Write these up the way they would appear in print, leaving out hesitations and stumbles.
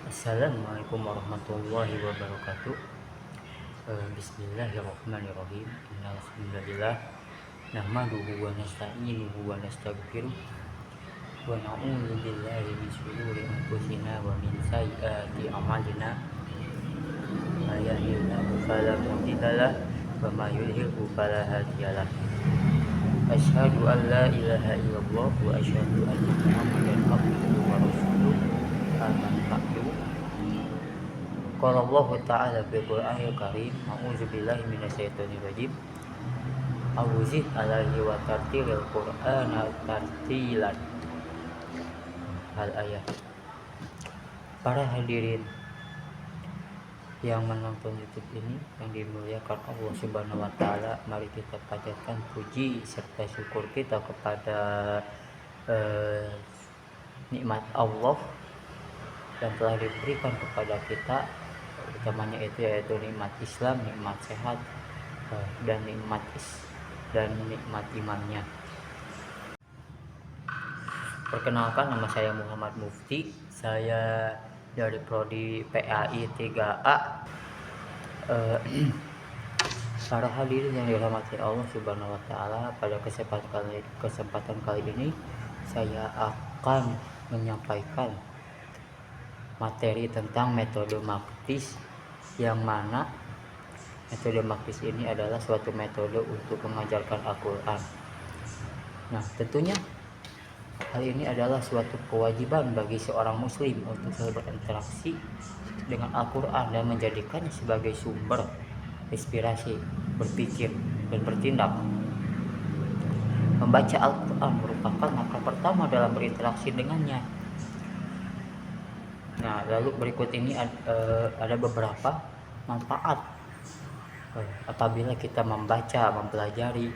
Assalamualaikum warahmatullahi wabarakatuh. Bismillahirrahmanirrahim. Innal hamdalillah nahmaduhu wa nasta'inuhu wa nastaghfiruh wa na'udzu billahi min shururi anfusina wa min sayyiati a'malina. May yahdihillahu fala mudilla lahu wa may yudlilhu fala hadiya lahu. Asyhadu an la ilaha illallah wa asyhadu anna Muhammadan abduhu wa rasuluh. Amma ba'du. Qala Allah Ta'ala fil Qur'anil Karim, a'udzu billahi minasyaitonir rajim. Awzid alaihi wa tartilil Qur'ana tartilan. Hal ayat. Para hadirin yang menonton YouTube ini yang dimuliakan Allah Subhanahu wa taala, mari kita panjatkan puji serta syukur kita kepada nikmat Allah yang telah diberikan kepada kita, utamanya itu yaitu nikmat Islam, nikmat sehat, dan nikmat imannya. Perkenalkan, nama saya Muhammad Mufti, saya dari prodi PAI 3A. Para hadirin yang dirahmati Allah Subhanahu wa taala, pada kesempatan kali ini saya akan menyampaikan materi tentang metode maktis, yang mana metode maktis ini adalah suatu metode untuk mengajarkan Al-Quran. Nah, tentunya hal ini adalah suatu kewajiban bagi seorang muslim untuk selalu berinteraksi dengan Al-Quran dan menjadikannya sebagai sumber inspirasi, berpikir, dan bertindak. Membaca Al-Quran merupakan langkah pertama dalam berinteraksi dengannya. Nah, lalu berikut ini ada beberapa manfaat apabila kita membaca, mempelajari,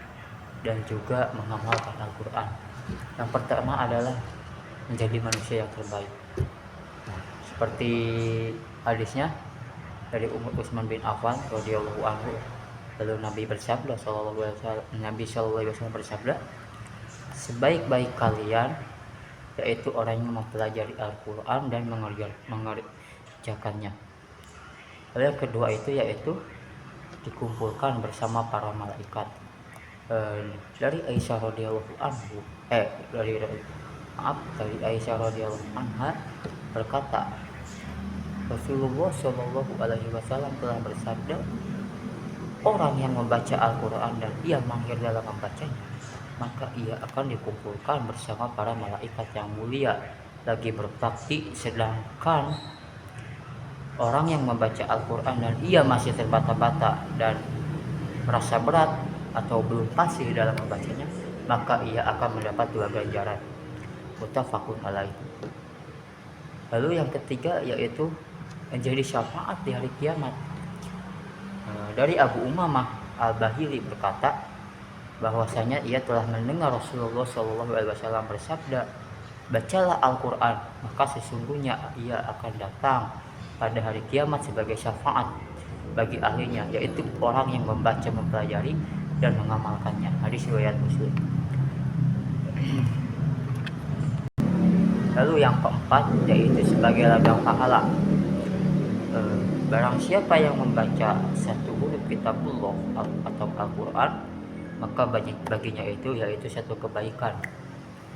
dan juga mengamalkan Al-Quran. Yang pertama adalah menjadi manusia yang terbaik. Nah, seperti hadisnya dari Umar Utsman bin Affan radhiyallahu anhu, lalu Nabi sallallahu alaihi wasallam bersabda, sebaik-baik kalian yaitu orang yang mempelajari Al-Quran dan mengerjakannya. Lalu yang kedua itu yaitu dikumpulkan bersama para malaikat. Dari Aisyah radhiyallahu anha berkata, Rasulullah Shallallahu alaihi wasallam telah bersabda, orang yang membaca Al-Quran dan ia mahir dalam membacanya, maka ia akan dikumpulkan bersama para malaikat yang mulia lagi berbakti. Sedangkan orang yang membaca Al-Quran dan ia masih terbata-bata dan merasa berat atau belum fasih dalam membacanya, maka ia akan mendapat 2 ganjaran. Muttafaqun alaih. Lalu yang ketiga yaitu menjadi syafaat di hari kiamat. Dari Abu Umamah Al-Bahili berkata bahwasanya ia telah mendengar Rasulullah SAW bersabda, bacalah Al-Quran, maka sesungguhnya ia akan datang pada hari kiamat sebagai syafaat bagi ahlinya, yaitu orang yang membaca, mempelajari, dan mengamalkannya. Hadis riwayat Muslim. Lalu yang keempat yaitu sebagai ladang pahala. Barang siapa yang membaca satu huruf kitabullah atau Al-Quran, maka baginya itu yaitu satu kebaikan,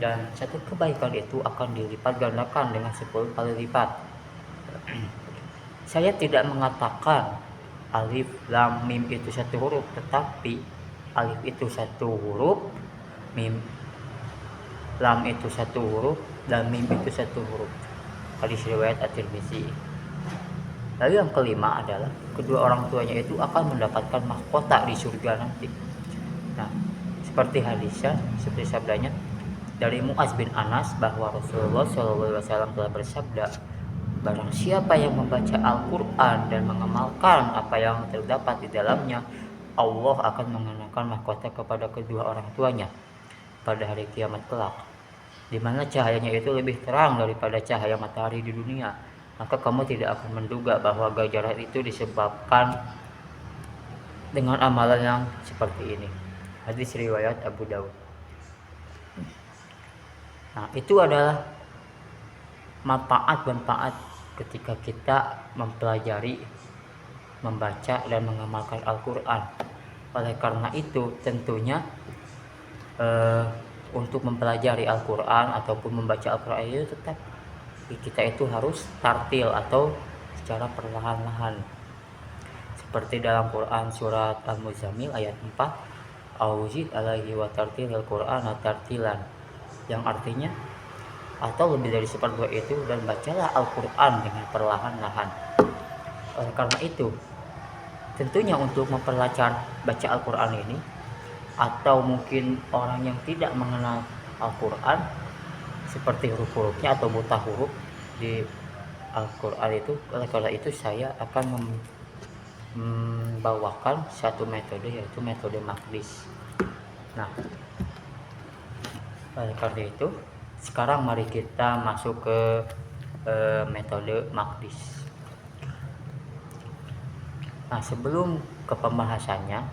dan satu kebaikan itu akan dilipat gandakan dengan 10 kali lipat. Saya tidak mengatakan alif lam mim itu satu huruf, tetapi alif itu satu huruf, mim lam itu satu huruf, dan mim itu satu huruf. Hadis riwayat At-Tirmizi. Lalu yang kelima adalah kedua orang tuanya itu akan mendapatkan mahkota di surga nanti. Nah, seperti hadisnya, seperti sabdanya dari Muaz bin Anas bahwa Rasulullah SAW telah bersabda, barang siapa yang membaca Al-Quran dan mengamalkan apa yang terdapat di dalamnya, Allah akan mengenakan mahkota kepada kedua orang tuanya pada hari kiamat kelak, di mana cahayanya itu lebih terang daripada cahaya matahari di dunia. Maka kamu tidak akan menduga bahwa ganjaran itu disebabkan dengan amalan yang seperti ini. Hadis riwayat Abu Dawud. Nah, itu adalah manfaat ketika kita mempelajari, membaca dan mengamalkan Al-Quran. Oleh karena itu tentunya untuk mempelajari Al-Quran ataupun membaca Al-Quran itu tetap kita itu harus tartil atau secara perlahan-lahan. Seperti dalam Quran surat Al-Muzammil ayat 4, Auzid alaihi wa tartilil Quran tartilan, yang artinya atau lebih dari seperti itu, dan bacalah Al-Quran dengan perlahan-lahan. Oleh karena itu tentunya untuk memperlancar baca Al-Quran ini, atau mungkin orang yang tidak mengenal Al-Quran seperti huruf-hurufnya atau buta huruf di Al-Quran itu, oleh karena itu saya akan membawakan satu metode, yaitu metode Maqdis. Nah, oleh karena itu sekarang mari kita masuk ke metode Maqdis. Nah, sebelum ke pembahasannya,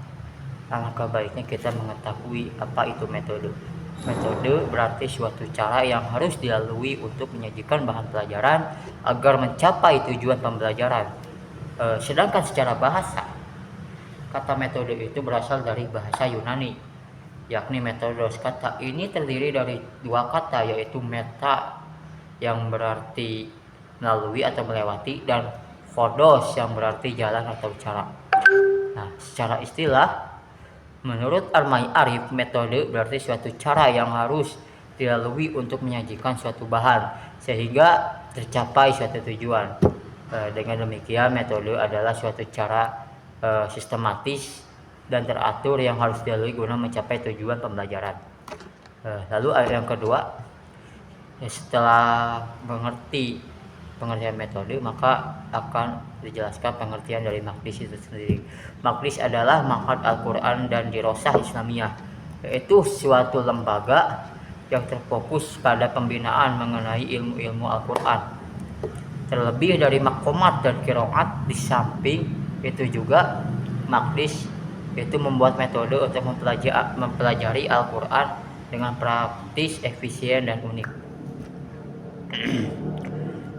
alangkah baiknya kita mengetahui apa itu metode. Metode berarti suatu cara yang harus dilalui untuk menyajikan bahan pelajaran agar mencapai tujuan pembelajaran. Sedangkan secara bahasa, kata metode itu berasal dari bahasa Yunani, yakni metodos. Kata ini terdiri dari dua kata, yaitu meta yang berarti melalui atau melewati, dan fodos yang berarti jalan atau cara. Nah, secara istilah, menurut Armai Arif, metode berarti suatu cara yang harus dilalui untuk menyajikan suatu bahan sehingga tercapai suatu tujuan. Dengan demikian, metode adalah suatu cara sistematis dan teratur yang harus dilalui guna mencapai tujuan pembelajaran. Lalu yang kedua, setelah mengerti pengertian metode, maka akan dijelaskan pengertian dari Maqdis itu sendiri. Maqdis adalah Ma'had Al-Quran dan Dirosah Islamiyah, yaitu suatu lembaga yang terfokus pada pembinaan mengenai ilmu-ilmu Al-Quran. Terlebih dari makomat dan qiraat. Di samping itu juga Maqdis itu membuat metode untuk mempelajari Al-Quran dengan praktis, efisien, dan unik.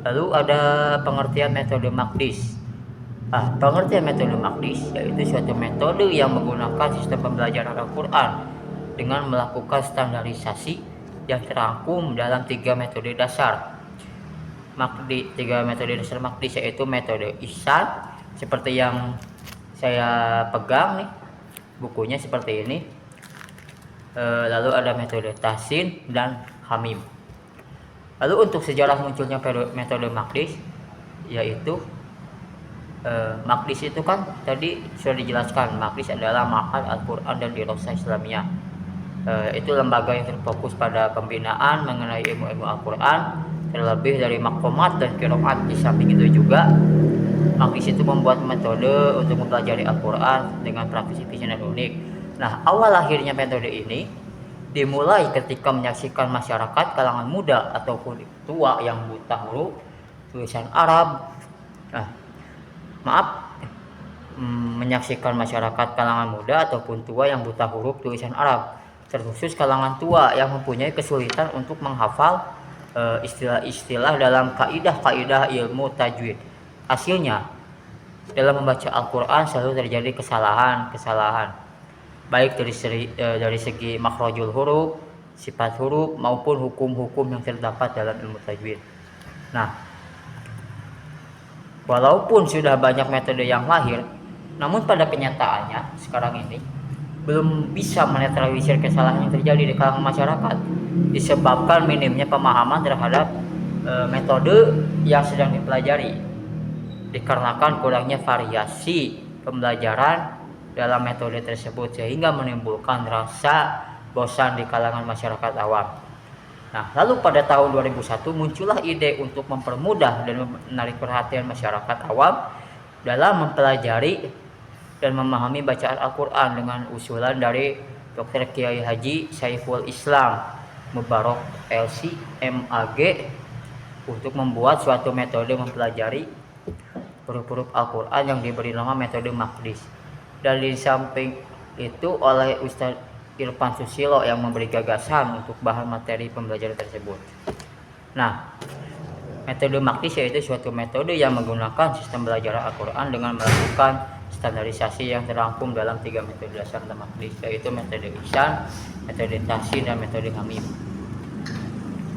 Lalu ada pengertian metode Maqdis. Pengertian metode Maqdis yaitu suatu metode yang menggunakan sistem pembelajaran Al-Quran dengan melakukan standarisasi yang terangkum dalam 3 metode dasar. Tiga metode dasar Maqdis yaitu metode Ihsan, seperti yang saya pegang nih, bukunya seperti ini. Lalu ada metode Tahsin dan Hamim. Lalu untuk sejarah munculnya metode Maqdis, yaitu Maqdis itu kan tadi sudah dijelaskan, Maqdis adalah Ma'had Al-Quran dan Dirosah Islamiyah. Itu lembaga yang terfokus pada pembinaan mengenai ilmu-ilmu Al-Quran, terlebih dari makomat dan qiraat. Di samping itu juga Maqdis itu membuat metode untuk mempelajari Al-Quran dengan praktis, efisien, dan unik. Nah, awal lahirnya metode ini dimulai ketika menyaksikan masyarakat kalangan muda ataupun tua yang buta huruf tulisan Arab. Menyaksikan masyarakat kalangan muda ataupun tua yang buta huruf tulisan Arab, terkhusus kalangan tua yang mempunyai kesulitan untuk menghafal istilah-istilah dalam kaidah-kaidah ilmu tajwid. Hasilnya, dalam membaca Al-Quran selalu terjadi kesalahan-kesalahan, baik dari segi makhrajul huruf, sifat huruf, maupun hukum-hukum yang terdapat dalam ilmu tajwid. Nah, walaupun sudah banyak metode yang lahir, namun pada kenyataannya sekarang ini belum bisa menetralisir kesalahan yang terjadi di kalangan masyarakat disebabkan minimnya pemahaman terhadap metode yang sedang dipelajari, dikarenakan kurangnya variasi pembelajaran dalam metode tersebut sehingga menimbulkan rasa bosan di kalangan masyarakat awam. Nah, lalu pada tahun 2001 muncullah ide untuk mempermudah dan menarik perhatian masyarakat awam dalam mempelajari dan memahami bacaan Al-Quran dengan usulan dari Dr. Kiai Haji Saiful Islam Mubarak LC MAG untuk membuat suatu metode mempelajari huruf-huruf Al-Quran yang diberi nama metode Maqdis. Dan di samping itu oleh Ustadz Irfan Susilo yang memberi gagasan untuk bahan materi pembelajaran tersebut. Nah, Metode maktis yaitu suatu metode yang menggunakan sistem belajar Al-Quran dengan melakukan standarisasi yang terangkum dalam 3 metode dasar maktis, yaitu metode ihsan, metode tahsin, dan metode hamim.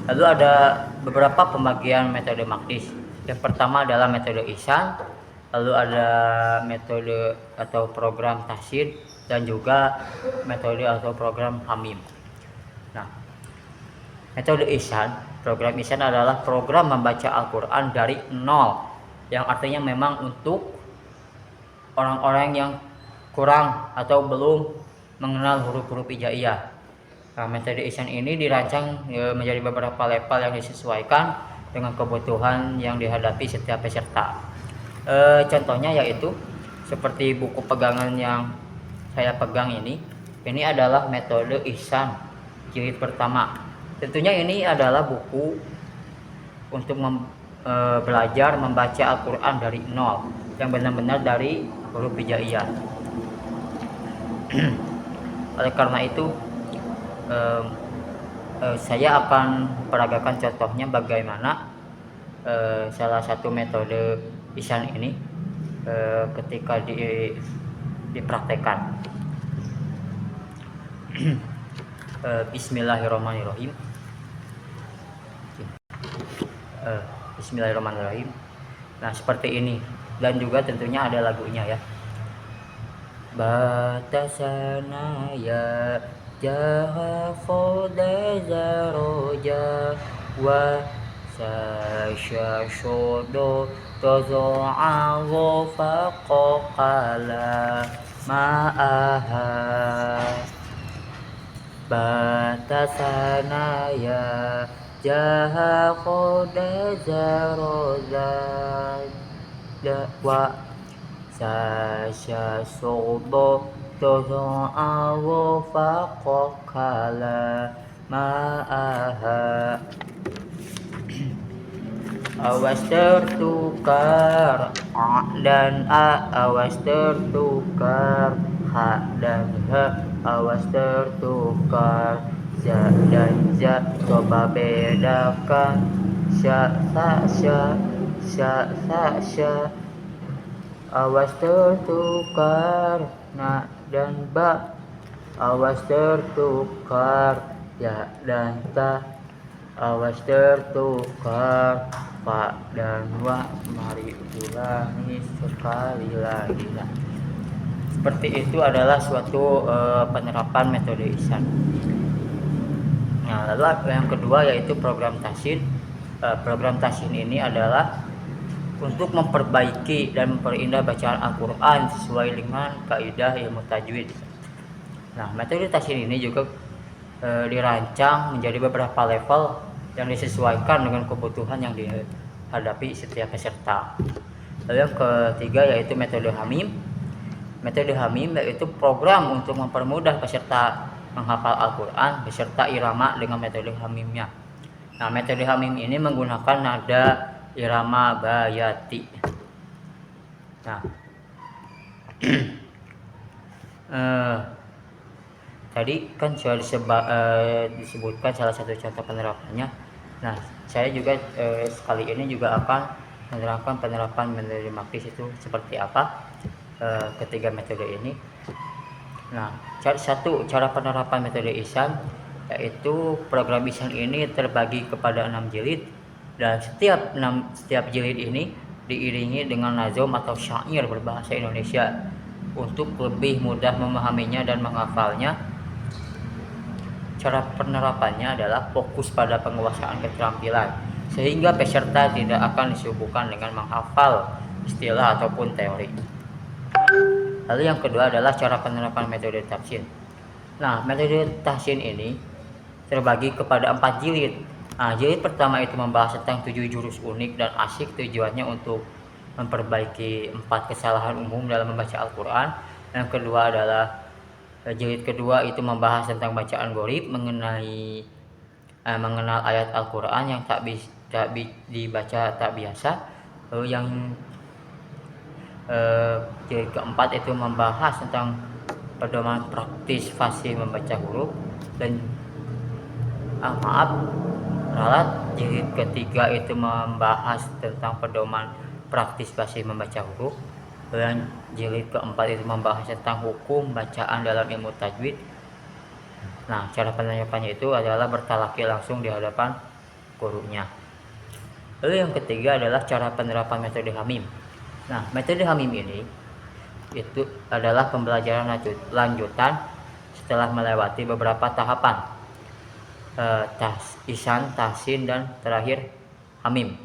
Lalu ada beberapa pembagian metode maktis. Yang pertama adalah metode ihsan, lalu ada metode atau program tahsin, dan juga metode atau program hamim. Nah, metode ihsan, program ihsan adalah program membaca Al-Quran dari nol, yang artinya memang untuk orang-orang yang kurang atau belum mengenal huruf-huruf hijaiyah. Nah, metode ihsan ini dirancang menjadi beberapa level yang disesuaikan dengan kebutuhan yang dihadapi setiap peserta. Contohnya yaitu seperti buku pegangan yang saya pegang ini adalah metode ihsan jilid pertama. Tentunya ini adalah buku untuk belajar membaca Al-Quran dari nol, yang benar-benar dari huruf hijaiyah. Oleh karena itu saya akan peragakan contohnya bagaimana salah satu metode ihsan ini ketika dipraktekkan. Bismillahirrahmanirrahim. Bismillahirrahmanirrahim. Nah, seperti ini, dan juga tentunya ada lagunya ya. Batasana ya jaha khoda zaroja wa sasha shodo tozo'a faqala ma'aha. Batasana ya jaha khoda zaroja wa sasha shodo tozo'a faqala ma'aha. Awas tertukar a dan a, awas tertukar ha dan ha, awas tertukar za dan za, coba bedakan sya sa sya, sya sa sya. Awas tertukar na dan ba, awas tertukar ya dan ta, awas tertukar fa dan wa. Mari ulangi sekali lagi. Nah, seperti itu adalah suatu penerapan metode ihsan. Nah, lalu yang kedua yaitu program tahsin. Program tahsin ini adalah untuk memperbaiki dan memperindah bacaan Al-Quran sesuai dengan kaidah ilmu tajwid. Nah, metode tahsin ini juga dirancang menjadi beberapa level yang disesuaikan dengan kebutuhan yang dihadapi setiap peserta. Lalu yang ketiga yaitu metode hamim. Metode hamim yaitu program untuk mempermudah peserta menghafal Al-Quran beserta irama dengan metode hamimnya. Nah, metode hamim ini menggunakan nada irama bayati. Nah, tadi kan sudah disebutkan salah satu contoh penerapannya. Nah, saya juga sekali ini juga akan menerapkan penerapan metode maktis itu seperti apa ketiga metode ini. Nah, cara penerapan metode ihsan yaitu program ihsan ini terbagi kepada 6 jilid, dan setiap jilid ini diiringi dengan nazom atau syair berbahasa Indonesia. Untuk lebih mudah memahaminya dan menghafalnya, cara penerapannya adalah fokus pada penguasaan keterampilan, sehingga peserta tidak akan disibukkan dengan menghafal istilah ataupun teori. Lalu yang kedua adalah cara penerapan metode tahsin. Nah, metode tahsin ini terbagi kepada 4 jilid. Nah, jilid pertama itu membahas tentang 7 jurus unik dan asyik, tujuannya untuk memperbaiki 4 kesalahan umum dalam membaca Al-Quran. Yang kedua adalah jilid kedua itu membahas tentang bacaan gharib, mengenal ayat Al-Quran yang tak dibaca tak biasa. Lalu yang jilid keempat itu membahas tentang pedoman praktis fasih membaca huruf. Dan Ralat jilid ketiga itu membahas tentang pedoman praktis basi membaca huruf, dan jilid keempat itu membahas tentang hukum bacaan dalam ilmu tajwid. Nah, cara penerapannya itu adalah bertalaki langsung di hadapan gurunya. Lalu yang ketiga adalah cara penerapan metode Hamim. Nah, metode Hamim ini itu adalah pembelajaran lanjutan setelah melewati beberapa tahapan isan, tahsin, dan terakhir Hamim.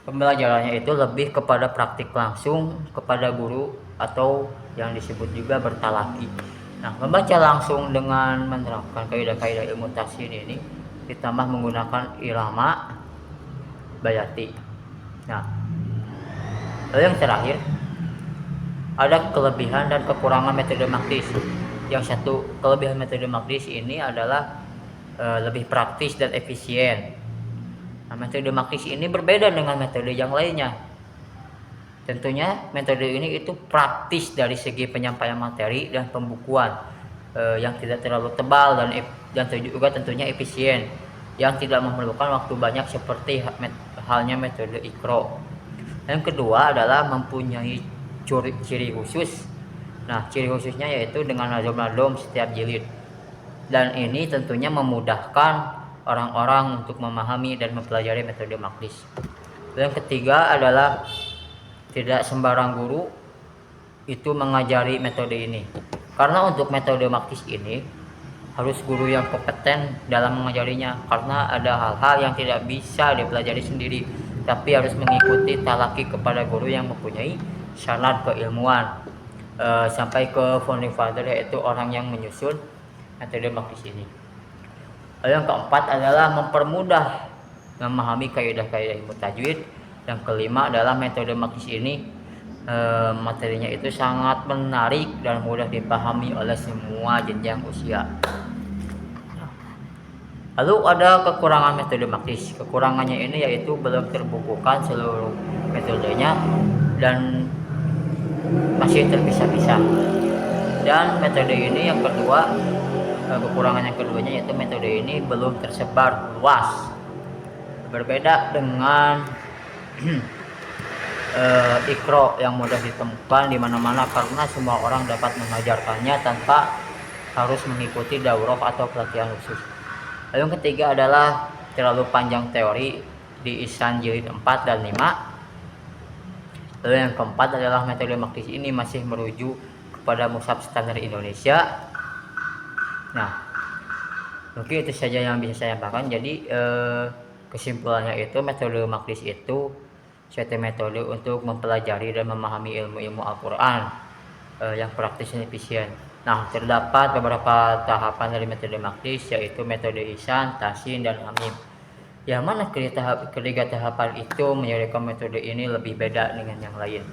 Pembelajarannya itu lebih kepada praktik langsung kepada guru atau yang disebut juga bertalaki. Nah, membaca langsung dengan menerapkan kaidah-kaidah ilmu tahsin ini ditambah menggunakan irama bayati. Nah, lalu yang terakhir ada kelebihan dan kekurangan metode Maqdis. Yang satu kelebihan metode Maqdis ini adalah lebih praktis dan efisien. Nah, metode Maqdis ini berbeda dengan metode yang lainnya. Tentunya metode ini itu praktis dari segi penyampaian materi dan pembukuan yang tidak terlalu tebal dan juga tentunya efisien, yang tidak memerlukan waktu banyak seperti halnya metode Iqra. Yang kedua adalah mempunyai ciri khusus. Nah, ciri khususnya yaitu dengan nadom-nadom setiap jilid. Dan ini tentunya memudahkan orang-orang untuk memahami dan mempelajari metode Maqdis. Yang ketiga adalah tidak sembarang guru itu mengajari metode ini. Karena untuk metode Maqdis ini harus guru yang kompeten dalam mengajarinya, karena ada hal-hal yang tidak bisa dipelajari sendiri, tapi harus mengikuti talaki kepada guru yang mempunyai sanad keilmuan sampai ke founding father, yaitu orang yang menyusun metode Maqdis ini. Lalu yang keempat adalah mempermudah memahami kaidah-kaidah ilmu tajwid. Yang kelima adalah metode Maqdis ini materinya itu sangat menarik dan mudah dipahami oleh semua jenjang usia. Lalu ada kekurangan metode Maqdis. Kekurangannya ini yaitu belum terbukukan seluruh metodenya dan masih terpisah-pisah. Dan metode ini yang kedua, kekurangan yang keduanya yaitu metode ini belum tersebar luas. Berbeda dengan Iqra yang mudah ditemukan di mana-mana karena semua orang dapat mengajarkannya tanpa harus mengikuti daurah atau pelatihan khusus. Lalu yang ketiga adalah terlalu panjang teori di Ihsan jilid 4 dan 5. Lalu yang keempat adalah metode Maqdis ini masih merujuk kepada mushaf standar Indonesia. Nah, mungkin itu saja yang bisa saya sampaikan. Jadi kesimpulannya itu metode Maqdis itu suatu metode untuk mempelajari dan memahami ilmu-ilmu Al-Quran yang praktis dan efisien. Nah, terdapat beberapa tahapan dari metode Maqdis, yaitu metode Ihsan, tahsin, dan Hamim. Yang mana ketiga tahapan itu menjadikan metode ini lebih beda dengan yang lain.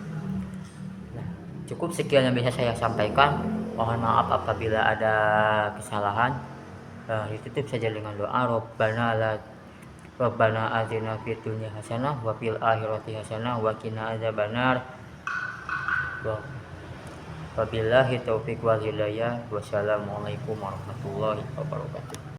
Nah, cukup sekian yang bisa saya sampaikan. Mohon maaf apabila ada kesalahan. Ditutup saja dengan doa Rabbana atina fid dunya hasanah wa fil akhirati hasanah wa qina adzabannar. Wabillahi taufiq wal hidayah. Wassalamualaikum warahmatullahi wabarakatuh.